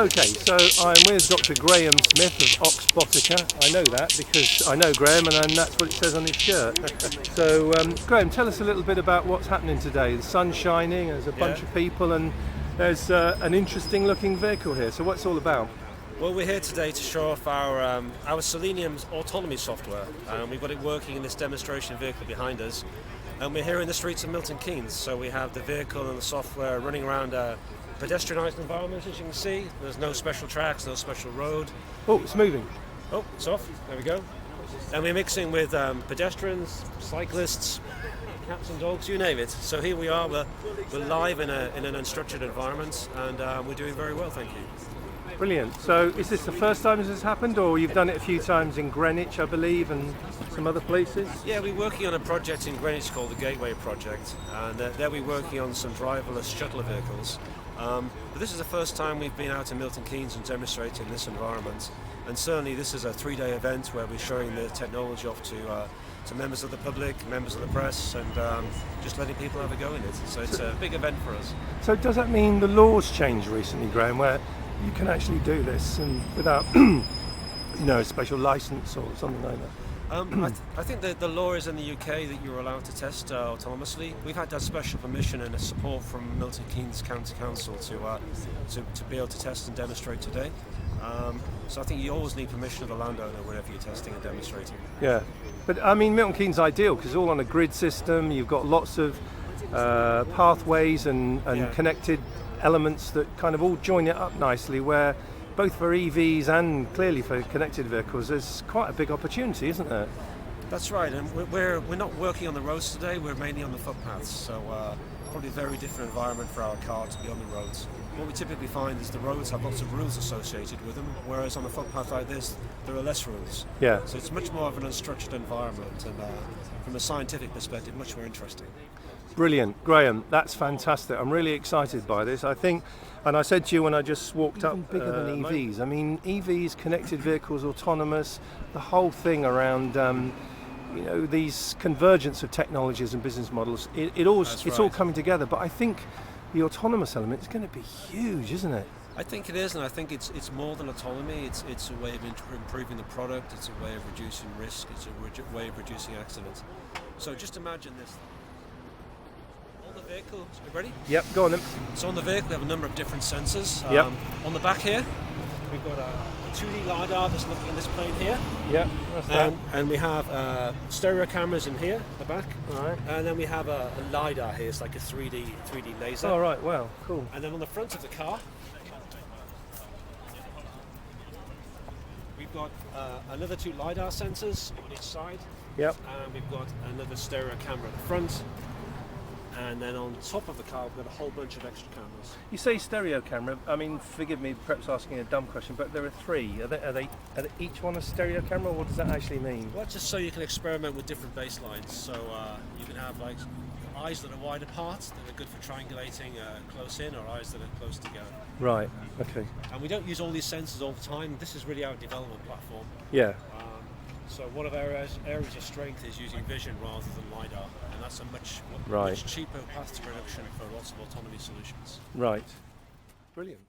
Okay, so I'm with Dr. Graham Smith of Oxbotica. I know that because I know Graham, and that's what it says on his shirt. So, Graham, tell us a little bit about what's happening today. The sun's shining, there's a bunch of people, and there's an interesting looking vehicle here. So what's it all about? Well, we're here today to show off our Selenium's autonomy software. We've got it working in this demonstration vehicle behind us. And we're here in the streets of Milton Keynes. So we have the vehicle and the software running around a pedestrianised environment, as you can see. There's no special tracks, no special road. Oh, it's moving. Oh, it's off. There we go. And we're mixing with pedestrians, cyclists, cats and dogs, you name it. So here we are. We're live in an unstructured environment, and we're doing very well, thank you. Brilliant. So is this the first time this has happened, or you've done it a few times in Greenwich, I believe, and some other places? Yeah, we're working on a project in Greenwich called the Gateway Project, and there we're working on some driverless shuttle vehicles. But this is the first time we've been out in Milton Keynes and demonstrating this environment. And certainly this is a 3-day event where we're showing the technology off to members of the public, members of the press, and just letting people have a go in it. So it's a big event for us. So does that mean the laws changed recently, Graham, where you can actually do this and without a special license or something like that? I think that the law is in the UK that you're allowed to test autonomously. We've had that special permission and a support from Milton Keynes County Council to be able to test and demonstrate today. So I think you always need permission of the landowner whenever you're testing and demonstrating. Yeah, but I mean Milton Keynes is ideal because it's all on a grid system. You've got lots of pathways and connected elements that kind of all join it up nicely, where both for EVs and clearly for connected vehicles there's quite a big opportunity, isn't there? That's right, and we're not working on the roads today, we're mainly on the footpaths, so probably a very different environment for our car to be on the roads. What we typically find is the roads have lots of rules associated with them, whereas on a footpath like this there are less rules. Yeah. So it's much more of an unstructured environment, and from a scientific perspective much more interesting. Brilliant, Graham, that's fantastic. I'm really excited by this. I think, and I said to you when I just walked up, bigger than EVs. I mean, EVs, connected vehicles, autonomous, the whole thing around these convergence of technologies and business models. It's all coming together. But I think the autonomous element is going to be huge, isn't it? I think it is, and I think it's more than autonomy. It's a way of improving the product. It's a way of reducing risk. It's a way of reducing accidents. So just imagine this. On the vehicle, are you ready? Yep, go on then. So on the vehicle we have a number of different sensors. Yep. On the back here, we've got a 2D LiDAR that's looking at this plane here. Yep, that's that. And we have stereo cameras in here, the back. All right. And then we have a LiDAR here. It's like a 3D laser. All right, wow, cool. And then on the front of the car, we've got another 2 LiDAR sensors on each side. Yep. And we've got another stereo camera at the front. And then on top of the car, we've got a whole bunch of extra cameras. You say stereo camera. I mean, forgive me, perhaps asking a dumb question, but there are 3. Are they each one a stereo camera, or what does that actually mean? Well, just so you can experiment with different baselines. So you can have like eyes that are wide apart, that are good for triangulating close in, or eyes that are close together. Right. Okay. And we don't use all these sensors all the time. This is really our development platform. Yeah. So one of our areas of strength is using vision rather than LiDAR, and that's a much cheaper path to production for lots of autonomy solutions. Right. Brilliant.